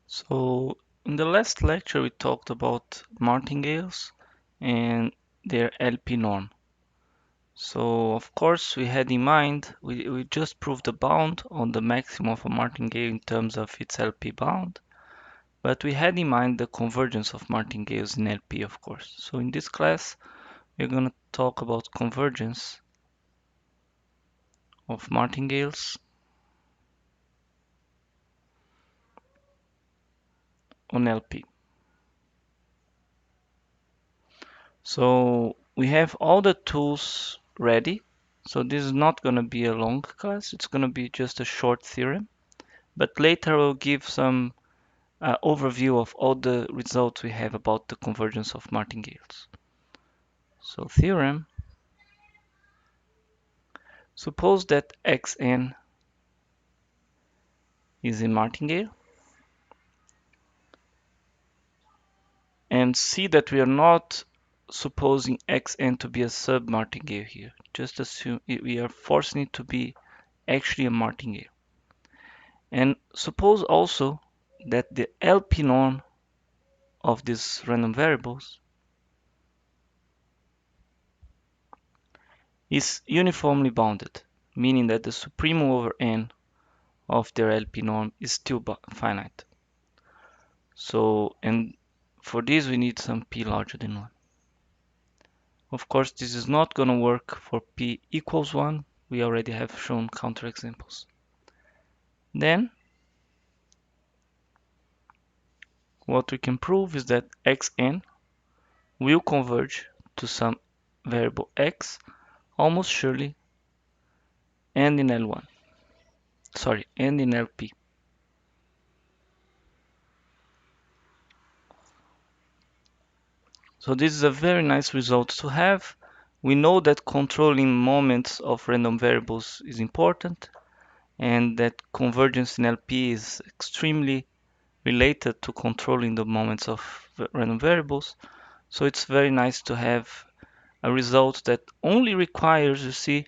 So in the last lecture we talked about martingales and their LP norm. So of course we had in mind, we just proved the bound on the maximum of a martingale in terms of its LP bound, but we had in mind the convergence of martingales in LP, of course. So in this class we're going to talk about convergence of martingales on LP. So we have all the tools ready. So this is not going to be a long class. It's going to be just a short theorem. But later we'll give some overview of all the results we have about the convergence of martingales. So theorem, suppose that xn is a martingale, and see that we are not supposing xn to be a sub-martingale here. Just assume we are forcing it to be actually a martingale. And suppose also that the LP norm of these random variables is uniformly bounded, meaning that the supremum over n of their LP norm is still finite. So, and for this we need some p larger than 1. Of course, this is not going to work for p equals 1. We already have shown counterexamples. Then, what we can prove is that xn will converge to some variable x almost surely and in L1. Sorry, and in LP. So this is a very nice result to have. We know that controlling moments of random variables is important, and that convergence in LP is extremely related to controlling the moments of random variables. So it's very nice to have a result that only requires, you see,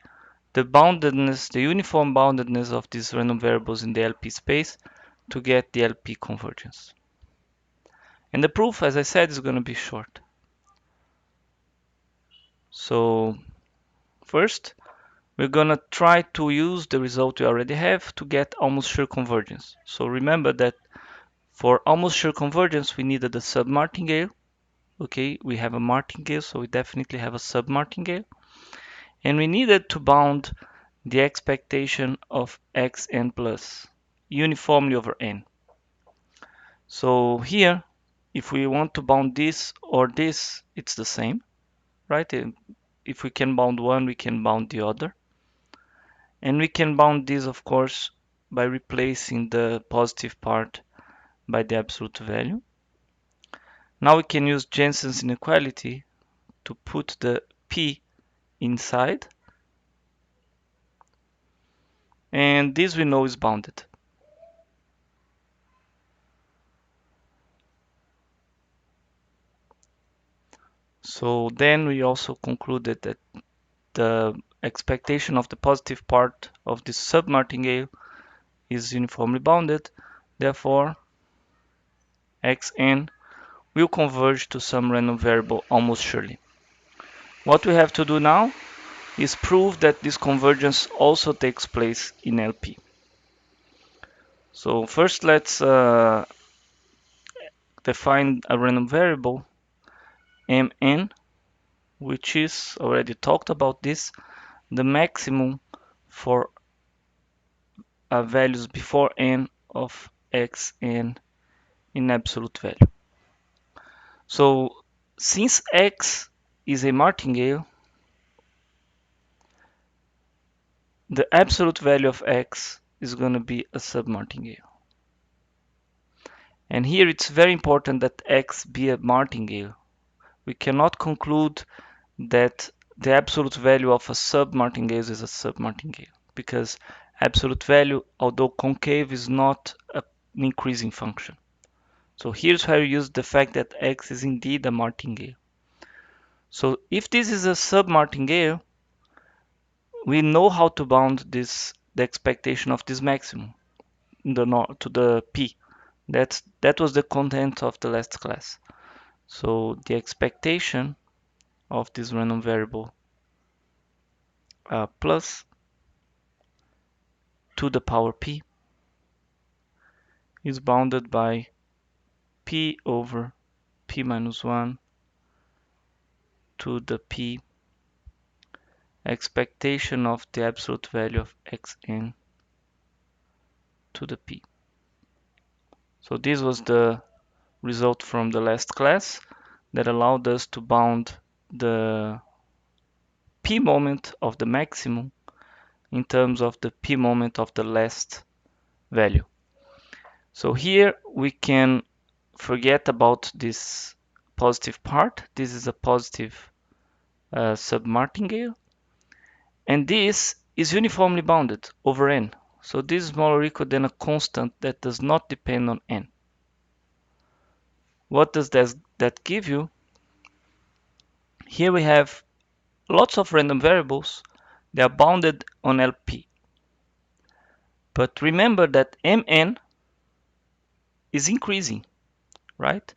the boundedness, the uniform boundedness of these random variables in the LP space to get the LP convergence. And the proof, as I said, is going to be short. So first, we're going to try to use the result we already have to get almost sure convergence. So remember that for almost sure convergence, we needed a sub-martingale. Okay, we have a martingale, so we definitely have a sub-martingale. And we needed to bound the expectation of xn plus uniformly over n. So here, if we want to bound this or this, it's the same, right? If we can bound one, we can bound the other. And we can bound this, of course, by replacing the positive part by the absolute value. Now we can use Jensen's inequality to put the p inside. And this we know is bounded. So then we also concluded that the expectation of the positive part of this sub-martingale is uniformly bounded. Therefore, xn will converge to some random variable almost surely. What we have to do now is prove that this convergence also takes place in LP. So first let's define a random variable mn, which is, already talked about this, the maximum for values before n of xn in absolute value. So since x is a martingale, the absolute value of x is going to be a sub-martingale. And here it's very important that x be a martingale. We cannot conclude that the absolute value of a sub-martingale is a sub-martingale, because absolute value, although concave, is not an increasing function. So here's where you use the fact that x is indeed a martingale. So if this is a sub-martingale, we know how to bound the expectation of this maximum to the p. That was the content of the last class. So the expectation of this random variable plus to the power p is bounded by p over p minus 1 to the p expectation of the absolute value of xn to the p. So this was the result from the last class that allowed us to bound the p moment of the maximum in terms of the p moment of the last value. So here we can forget about this positive part. This is a positive sub-martingale, and this is uniformly bounded over n. So this is smaller or equal than a constant that does not depend on n. What does that give you? Here we have lots of random variables. They are bounded on LP. But remember that Mn is increasing, right?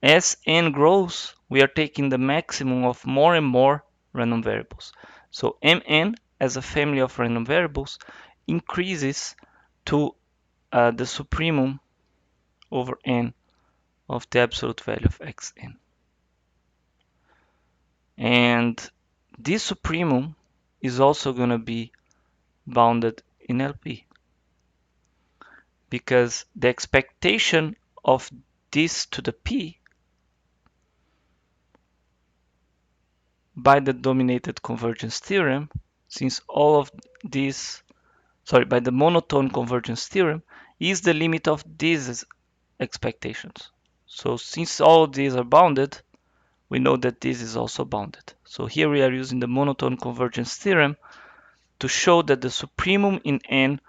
As n grows, we are taking the maximum of more and more random variables. So Mn as a family of random variables increases to the supremum over n of the absolute value of xn. And this supremum is also going to be bounded in LP, because the expectation of this to the p by the dominated convergence theorem, since all of these, by the monotone convergence theorem, is the limit of these expectations. So since all of these are bounded, we know that this is also bounded. So here we are using the monotone convergence theorem to show that the supremum in n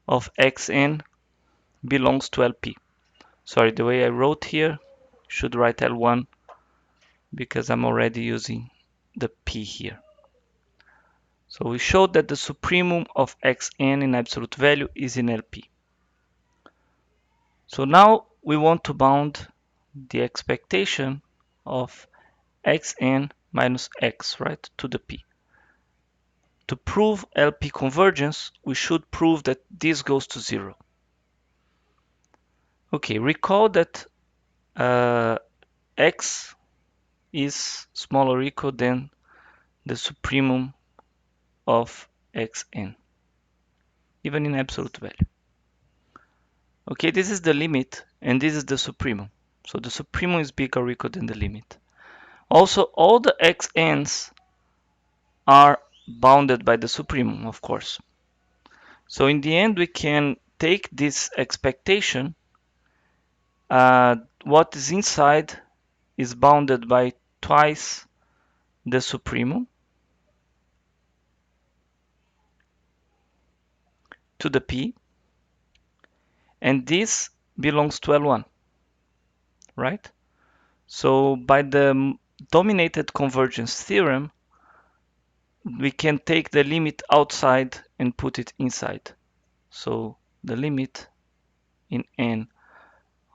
of xn belongs to LP. Sorry, the way I wrote here, should write L1 because I'm already using the P here. So we showed that the supremum of xn in absolute value is in LP. So now we want to bound the expectation of xn minus x, right, to the p. To prove LP convergence, we should prove that this goes to 0. Okay, recall that x is smaller or equal than the supremum of xn, even in absolute value. Okay, this is the limit, and this is the supremum. So the supremum is bigger or equal than the limit. Also, all the xn's are bounded by the supremum, of course. So in the end, we can take this expectation. What is inside is bounded by twice the supremum to the p, and this belongs to L1, right? So by the dominated convergence theorem, we can take the limit outside and put it inside. So the limit in n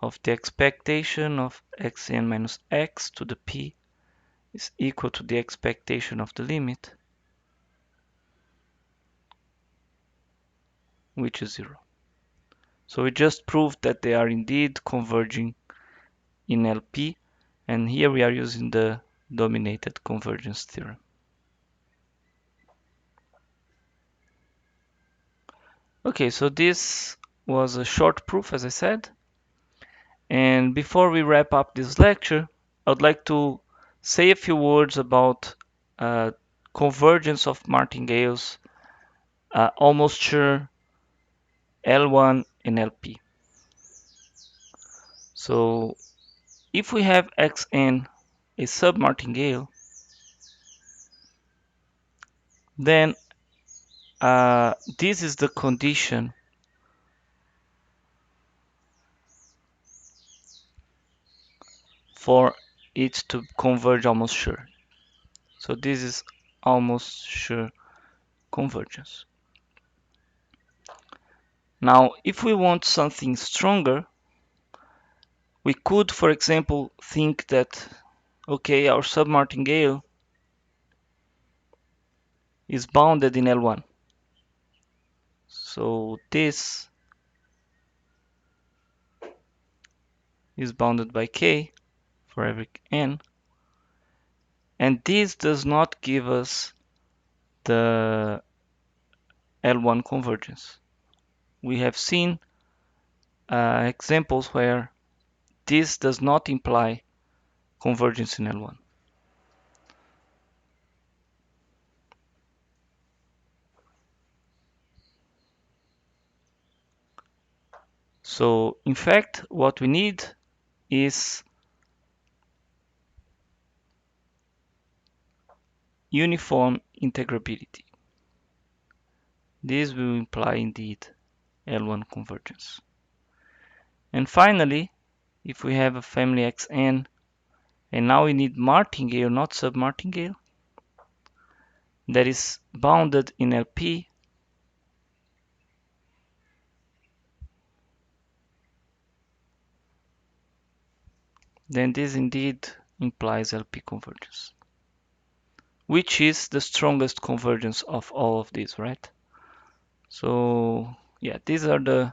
of the expectation of xn minus x to the p is equal to the expectation of the limit, which is 0. So we just proved that they are indeed converging in LP, and here we are using the dominated convergence theorem. Okay, so this was a short proof, as I said. And before we wrap up this lecture, I would like to say a few words about convergence of martingales, almost sure, L1 and LP. So if we have xn a sub-martingale, then this is the condition for it to converge almost sure. So this is almost sure convergence. Now, if we want something stronger, We could, for example, think that, okay, our submartingale is bounded in L1. So this is bounded by K for every N. And this does not give us the L1 convergence. We have seen examples where this does not imply convergence in L1. So in fact, what we need is uniform integrability. This will imply indeed L1 convergence. And finally, if we have a family Xn, and now we need martingale, not submartingale, that is bounded in LP, then this indeed implies LP convergence, which is the strongest convergence of all of these, right? So yeah, these are the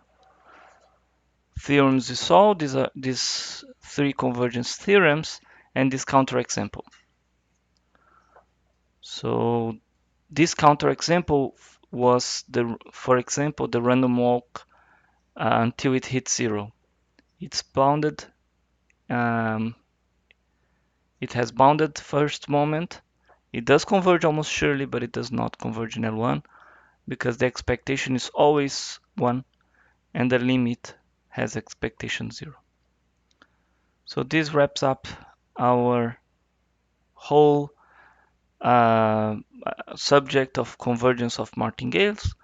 theorems we saw. These are these three convergence theorems and this counterexample. So this counterexample was for example, the random walk until it hits zero. It's bounded. Um, it has bounded first moment. It does converge almost surely, but it does not converge in L1 because the expectation is always 1 and the limit has expectation 0. So this wraps up our whole subject of convergence of martingales.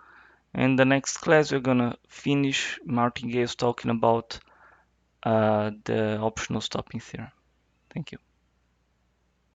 In the next class, we're gonna finish martingales talking about the optional stopping theorem. Thank you.